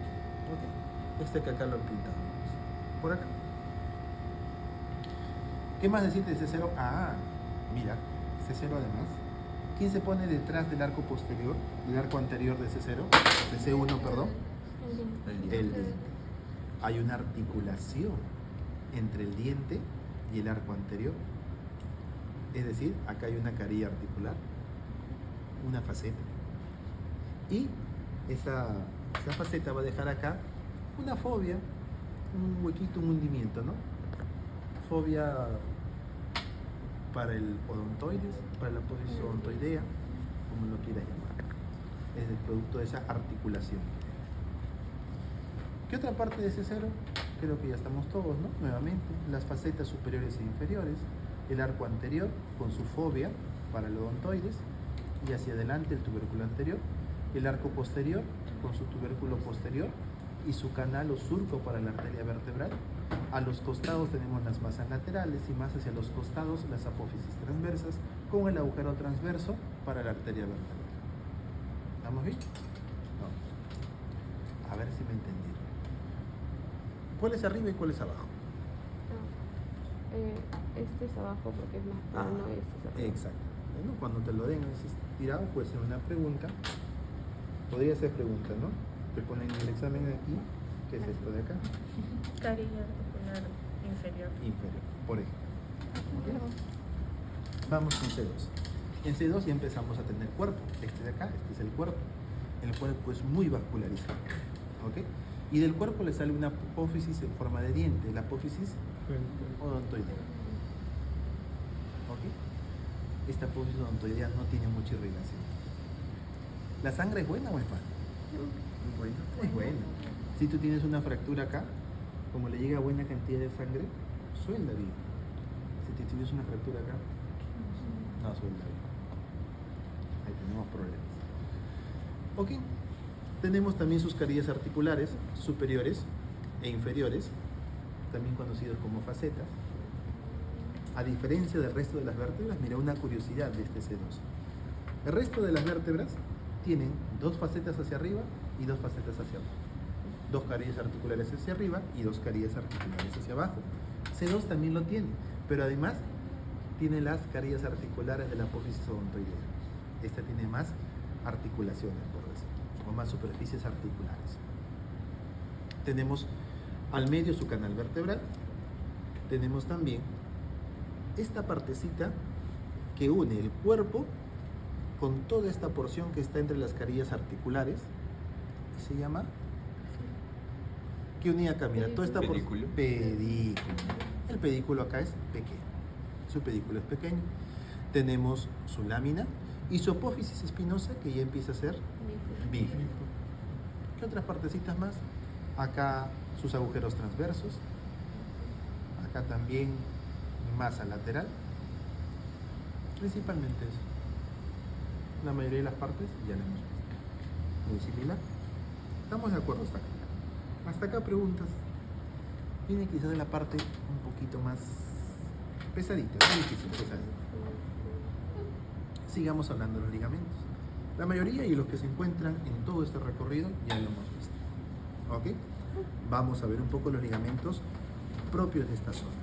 [SPEAKER 4] Okay. Este que acá lo han pintado. Por acá. ¿Qué más decirte de C0? Ah, mira, C0 además. ¿Quién se pone detrás del arco posterior, del arco anterior de C0? De C1, perdón. El diente. Hay una articulación entre el diente y el arco anterior. Es decir, acá hay una carilla articular, una faceta. Y esa faceta va a dejar acá una fobia, un huequito, un hundimiento, ¿no? Fobia para el odontoides, para la posición odontoidea, como lo quieras llamar. Es el producto de esa articulación. ¿Qué otra parte de ese cero? Creo que ya estamos todos, ¿no? Nuevamente, las facetas superiores e inferiores, el arco anterior con su fobia para el odontoides y hacia adelante el tubérculo anterior, el arco posterior con su tubérculo posterior y su canal o surco para la arteria vertebral. A los costados tenemos las masas laterales y más hacia los costados las apófisis transversas con el agujero transverso para la arteria vertebral. ¿Estamos bien? No. A ver si me entendieron. ¿Cuál es arriba y cuál es abajo?
[SPEAKER 5] Este es abajo porque es más plano y este es arriba.
[SPEAKER 4] Exacto. Bueno, cuando te lo den así tirado puede ser una pregunta. Podría ser pregunta, ¿no? Te ponen el examen aquí. ¿Qué es esto de acá?
[SPEAKER 2] Carilla articular inferior.
[SPEAKER 4] Inferior, por ejemplo. Vamos con C2. En C2 ya empezamos a tener cuerpo. Este de acá, este es el cuerpo. El cuerpo es muy vascularizado. ¿Ok? Y del cuerpo le sale una apófisis en forma de diente, la apófisis odontoidea. ¿Ok? Esta apófisis odontoidea no tiene mucha irrigación. ¿La sangre es buena o es mala?
[SPEAKER 1] Muy bueno.
[SPEAKER 4] Es buena. Si tú tienes una fractura acá, como le llega buena cantidad de sangre, suelda bien. Si tú tienes una fractura acá, no suelda bien. Ahí tenemos problemas. Ok. Tenemos también sus carillas articulares superiores e inferiores, también conocidos como facetas. A diferencia del resto de las vértebras, mira una curiosidad de este C2. El resto de las vértebras tienen dos facetas hacia arriba y dos facetas hacia abajo. Dos carillas articulares hacia arriba y dos carillas articulares hacia abajo. C2 también lo tiene, pero además tiene las carillas articulares de la apófisis odontoidea. Esta tiene más articulaciones, por decir, o más superficies articulares. Tenemos al medio su canal vertebral. Tenemos también esta partecita que une el cuerpo con toda esta porción que está entre las carillas articulares y se llama ¿qué unía acá? Mira, toda esta
[SPEAKER 3] Pedículo.
[SPEAKER 4] Pedículo. El pedículo acá es pequeño. Su pedículo es pequeño. Tenemos su lámina y su apófisis espinosa que ya empieza a ser bífido. ¿Qué otras partecitas más? Acá sus agujeros transversos. Acá también masa lateral. Principalmente eso. La mayoría de las partes ya la hemos visto. Muy similar. ¿Estamos de acuerdo hasta acá? Hasta acá preguntas. Viene quizás de la parte un poquito más Pesadito, es difícil, pesadito. Sigamos hablando de los ligamentos. La mayoría y los que se encuentran en todo este recorrido ya lo hemos visto. ¿Ok? Vamos a ver un poco los ligamentos propios de esta zona.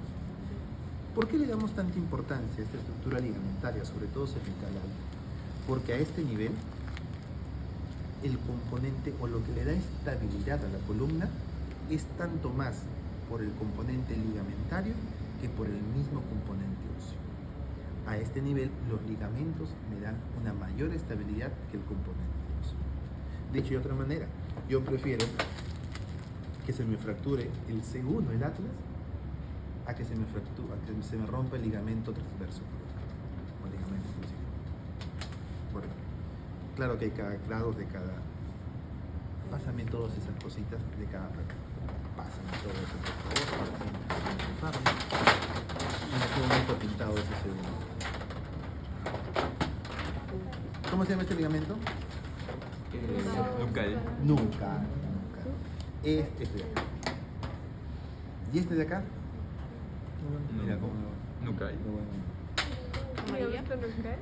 [SPEAKER 4] ¿Por qué le damos tanta importancia a esta estructura ligamentaria, sobre todo cervical alta? Porque a este nivel, el componente o lo que le da estabilidad a la columna es tanto más por el componente ligamentario que por el mismo componente óseo. A este nivel, los ligamentos me dan una mayor estabilidad que el componente óseo. Dicho de otra manera, yo prefiero que se me fracture el C1, el atlas, a que se me fracture, a que se me rompa el ligamento transverso o ligamento cruciforme. Bueno, claro que hay cada grados de cada. Pásame todas esas cositas de cada fractura. Pásame todo eso, por favor. En este momento pintado ese segundo. ¿Cómo se llama este ligamento?
[SPEAKER 3] Nucal.
[SPEAKER 4] Nunca. Este de acá. ¿Y este de acá? Mira cómo
[SPEAKER 3] Nucal.
[SPEAKER 2] Ligamento nucal.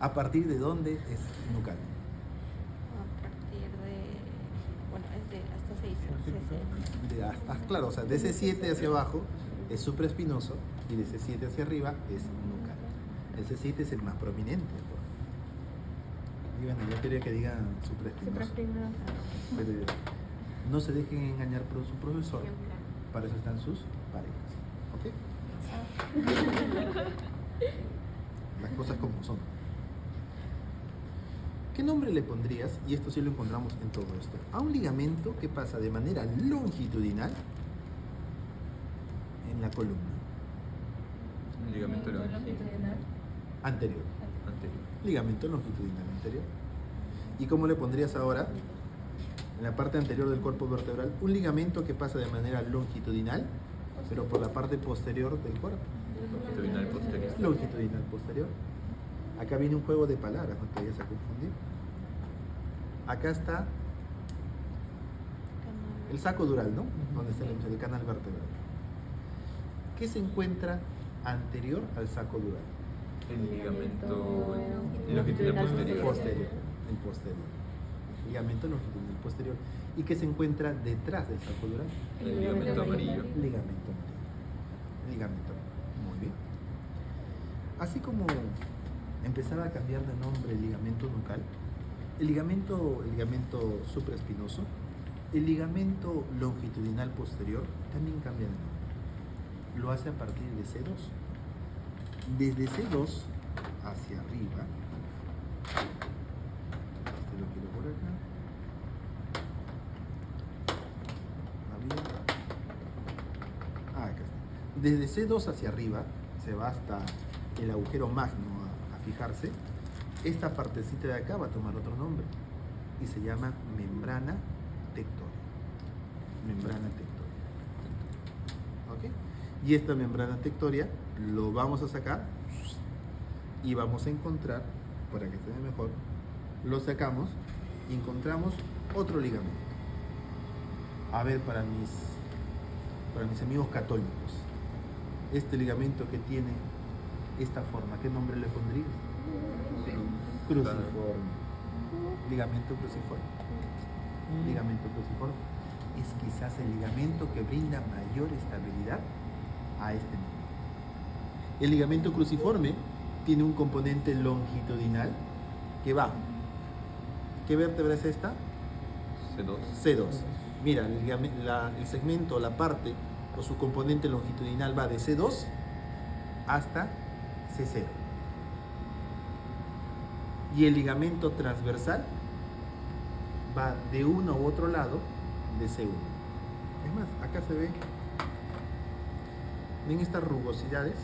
[SPEAKER 4] ¿A partir de dónde es nucal?
[SPEAKER 2] A partir de. Bueno, es de hasta 6.
[SPEAKER 4] Claro, o sea, de C7 hacia abajo es supraespinoso y de C7 hacia arriba es nucal. El C7 es el más prominente. Y bueno, yo quería que digan supraespinoso. Pero no se dejen engañar por su profesor. Para eso están sus parejas. ¿Ok? Las cosas como son. ¿Qué nombre le pondrías? Y esto sí lo encontramos en todo esto. A un ligamento que pasa de manera longitudinal en la columna.
[SPEAKER 3] Un ligamento longitudinal.
[SPEAKER 4] Anterior.
[SPEAKER 3] Anterior.
[SPEAKER 4] Ligamento longitudinal anterior. ¿Y cómo le pondrías ahora? En la parte anterior del cuerpo vertebral, un ligamento que pasa de manera longitudinal, pero por la parte posterior del cuerpo.
[SPEAKER 3] Longitudinal posterior.
[SPEAKER 4] Longitudinal posterior. Acá viene un juego de palabras, no te vayas a confundir. Acá está el saco dural, ¿no? Donde está el canal vertebral. ¿Qué se encuentra anterior al saco dural?
[SPEAKER 3] El ligamento longitudinal posterior.
[SPEAKER 4] Posterior. El posterior. Ligamento longitudinal posterior. ¿Y qué se encuentra detrás del saco dural?
[SPEAKER 3] El ligamento amarillo.
[SPEAKER 4] Ligamento amarillo. Ligamento amarillo. Muy bien. Así como empezaba a cambiar de nombre el ligamento nucal, el ligamento supraespinoso, el ligamento longitudinal posterior también cambia de nombre. Lo hace a partir de C2. Desde C2 hacia arriba, este lo quiero por acá. Acá está. Desde C2 hacia arriba se va hasta el agujero magno a fijarse. Esta partecita de acá va a tomar otro nombre y se llama membrana tectórea. Membrana tectórea. ¿Ok? Y esta membrana tectórea lo vamos a sacar y vamos a encontrar, para que se vea mejor, lo sacamos y encontramos otro ligamento. A ver, para mis amigos católicos, este ligamento que tiene esta forma, ¿qué nombre le pondrías? Cruciforme. Ligamento cruciforme. Ligamento cruciforme es quizás el ligamento que brinda mayor estabilidad a este nivel. El ligamento cruciforme tiene un componente longitudinal que va. ¿Qué vértebra es esta?
[SPEAKER 3] C2.
[SPEAKER 4] C2. Mira, el segmento, la parte o su componente longitudinal va de C2 hasta C0. Y el ligamento transversal va de uno u otro lado de C1. Es más, acá se ve, ven estas rugosidades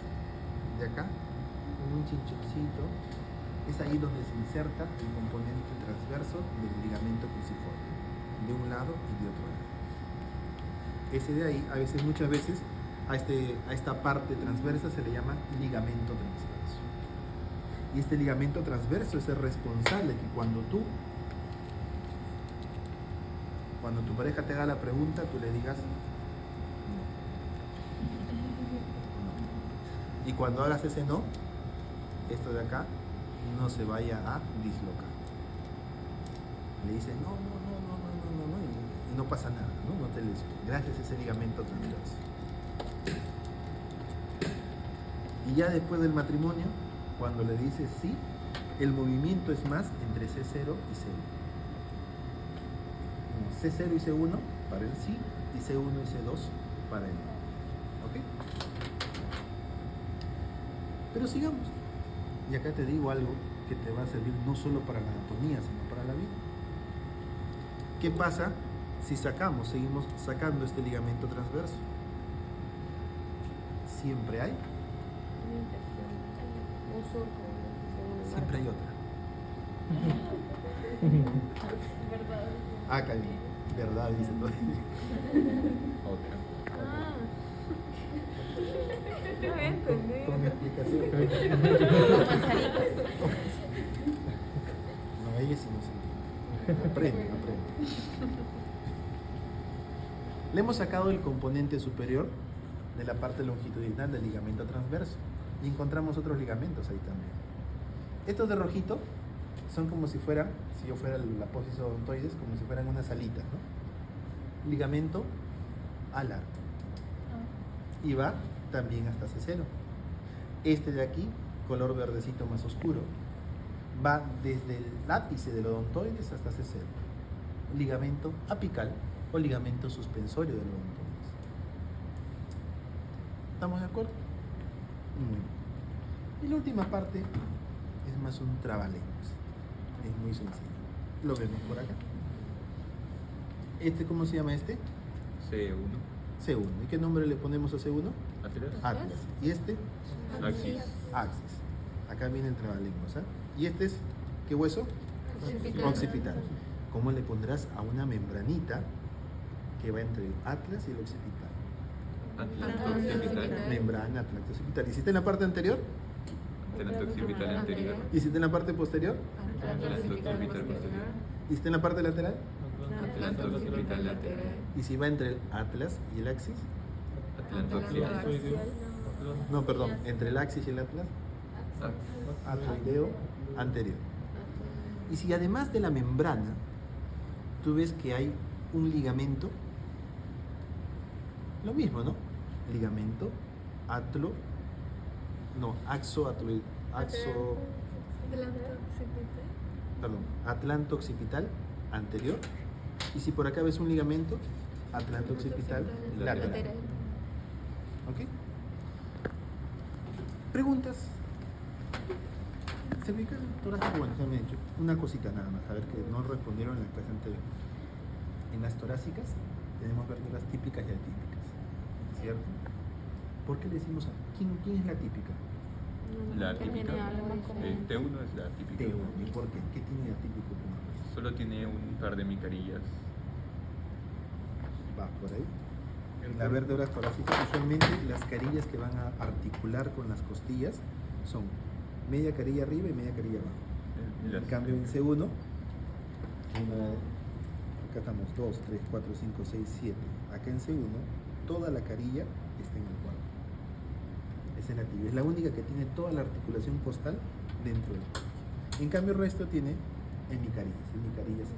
[SPEAKER 4] de acá, un chinchoncito, es ahí donde se inserta el componente transverso del ligamento cruciforme, de un lado y de otro lado. Ese de ahí, muchas veces, a esta parte transversa se le llama ligamento transverso. Y este ligamento transverso es el responsable que cuando tu pareja te haga la pregunta, tú le digas no. Y cuando hagas ese no, esto de acá no se vaya a dislocar. Le dices no, y no pasa nada, no te lesiones, gracias a ese ligamento transverso. Y ya después del matrimonio, cuando le dices sí, el movimiento es más entre C0 y C1. C0 y C1 para el sí y C1 y C2 para el no. ¿Ok? Pero sigamos. Y acá te digo algo que te va a servir no solo para la anatomía, sino para la vida. ¿Qué pasa si seguimos sacando este ligamento transverso? Siempre hay,
[SPEAKER 5] Un surco.
[SPEAKER 4] siempre hay otra.
[SPEAKER 2] ¿Verdad?
[SPEAKER 4] Ah, Cali, verdad, dice todo.
[SPEAKER 3] Otra.
[SPEAKER 2] Ah. No había entendido.
[SPEAKER 4] Con mi explicación.
[SPEAKER 2] Como manzanitas.
[SPEAKER 4] No, ella sí no se entiende. Aprende. Le hemos sacado el componente superior de la parte longitudinal del ligamento transverso y encontramos otros ligamentos ahí también. Estos de rojito son como si fueran, si yo fuera la apófisis odontoides, como si fueran unas alitas, ¿no? Ligamento alar. Y va también hasta C0. Este de aquí, color verdecito más oscuro, va desde el ápice del odontoides hasta C0. Ligamento apical o ligamento suspensorio del odontoides. ¿Estamos de acuerdo? Muy bien. Y la última parte es más un trabalenguas. Es muy sencillo. Lo vemos por acá. ¿Cómo se llama este?
[SPEAKER 3] C1.
[SPEAKER 4] C1. ¿Y qué nombre le ponemos a C1?
[SPEAKER 3] Atlas.
[SPEAKER 4] Atlas. ¿Y este?
[SPEAKER 3] Axis.
[SPEAKER 4] Axis. Acá viene el trabalenguas. ¿Ah? ¿Y este es qué hueso?
[SPEAKER 2] Occipital.
[SPEAKER 4] Occipital. ¿Cómo le pondrás a una membranita que va entre el atlas y el occipital?
[SPEAKER 3] Atlanto-occipital.
[SPEAKER 4] Membrana atlantoccipital. ¿Y si está en la parte anterior?
[SPEAKER 3] Atlanto-occipital anterior.
[SPEAKER 4] ¿Y si está en la parte posterior?
[SPEAKER 3] Atlanto-occipital posterior.
[SPEAKER 4] ¿Y si está en la parte lateral?
[SPEAKER 3] Atlanto-occipital lateral.
[SPEAKER 4] ¿Y si va entre el atlas y el axis?
[SPEAKER 3] Atlanto-axial.
[SPEAKER 4] No, perdón, entre el axis y el atlas, atroideo anterior. Y si además de la membrana, tú ves que hay un ligamento, lo mismo, ¿no? Ligamento, atlanto-occipital anterior. Y si por acá ves un ligamento, atlanto-occipital lateral. ¿Ok? ¿Preguntas? ¿Se ubica el torácico? Bueno, ya me he dicho una cosita nada más, a ver que no respondieron en la clase anterior. En las torácicas tenemos vértebras típicas y atípicas, ¿cierto? ¿Por qué le decimos quién es la típica?
[SPEAKER 3] La típica. T1 es la típica.
[SPEAKER 4] T1. ¿Y por qué? ¿Qué tiene de atípico?
[SPEAKER 3] Solo tiene un par de micarillas.
[SPEAKER 4] Va por ahí. En las vértebras torácicas, usualmente las carillas que van a articular con las costillas son media carilla arriba y media carilla abajo. En cambio en C1, acá estamos 2, 3, 4, 5, 6, 7. Acá en C1, toda la carilla está en el cuerpo. Esa es la tibia. Es la única que tiene toda la articulación costal dentro del cuerpo. En cambio el resto tiene hemicarillas.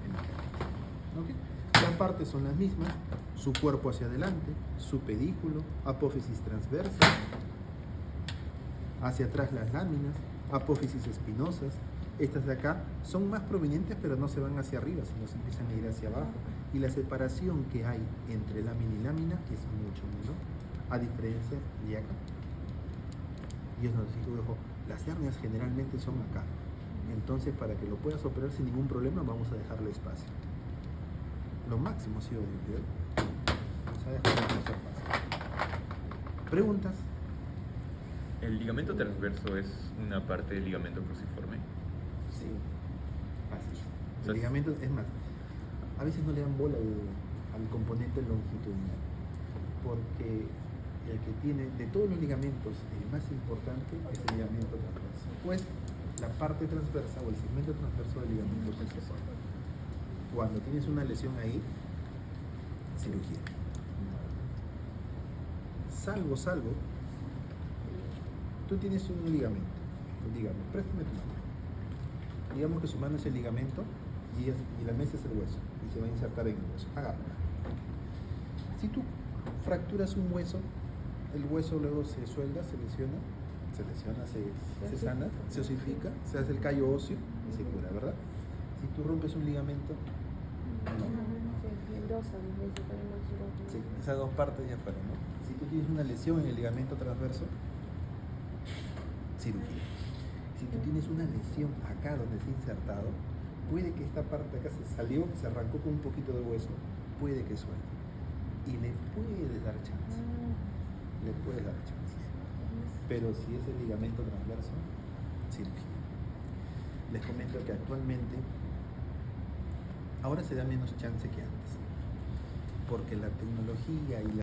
[SPEAKER 4] ¿Okay? Las partes son las mismas, su cuerpo hacia adelante, su pedículo, apófisis transversa, hacia atrás las láminas, apófisis espinosas. Estas de acá son más provenientes, pero no se van hacia arriba, sino se empiezan a ir hacia abajo. Y la separación que hay entre lámina y lámina es mucho menor, a diferencia de acá. Dios nos dijo, las hernias generalmente son acá. Entonces, para que lo puedas operar sin ningún problema, vamos a dejarle espacio. Lo máximo ha sido Dios. Vamos a dejarle espacio. ¿Preguntas?
[SPEAKER 3] ¿El ligamento transverso es una parte del ligamento cruciforme?
[SPEAKER 4] Sí. Así. El
[SPEAKER 3] Entonces-
[SPEAKER 4] ligamento, es más, a veces no le dan bola al componente longitudinal, porque el que tiene, de todos los ligamentos, el más importante es el ligamento transverso. Pues la parte transversa o el segmento transverso del ligamento cruciforme. Cuando tienes una lesión ahí, cirugía. Salvo Tú tienes un ligamento, digamos, préstame tu mano. Digamos que su mano es el ligamento y la mesa es el hueso y se va a insertar en el hueso. Agárrala. Si tú fracturas un hueso, el hueso luego se suelda, se lesiona, se sana, se osifica, se hace el callo óseo y se cura, ¿verdad? Si tú rompes un ligamento, no. Sí, esas dos partes ya fueron, ¿no? Si tú tienes una lesión en el ligamento transverso, cirugía. Si tú tienes una lesión acá donde se ha insertado, puede que esta parte acá se salió, se arrancó con un poquito de hueso, puede que suelte. Y le puedes dar chance. Le puedes dar chance. Pero si es el ligamento transverso, cirugía. Les comento que actualmente, ahora se da menos chance que antes, porque la tecnología y la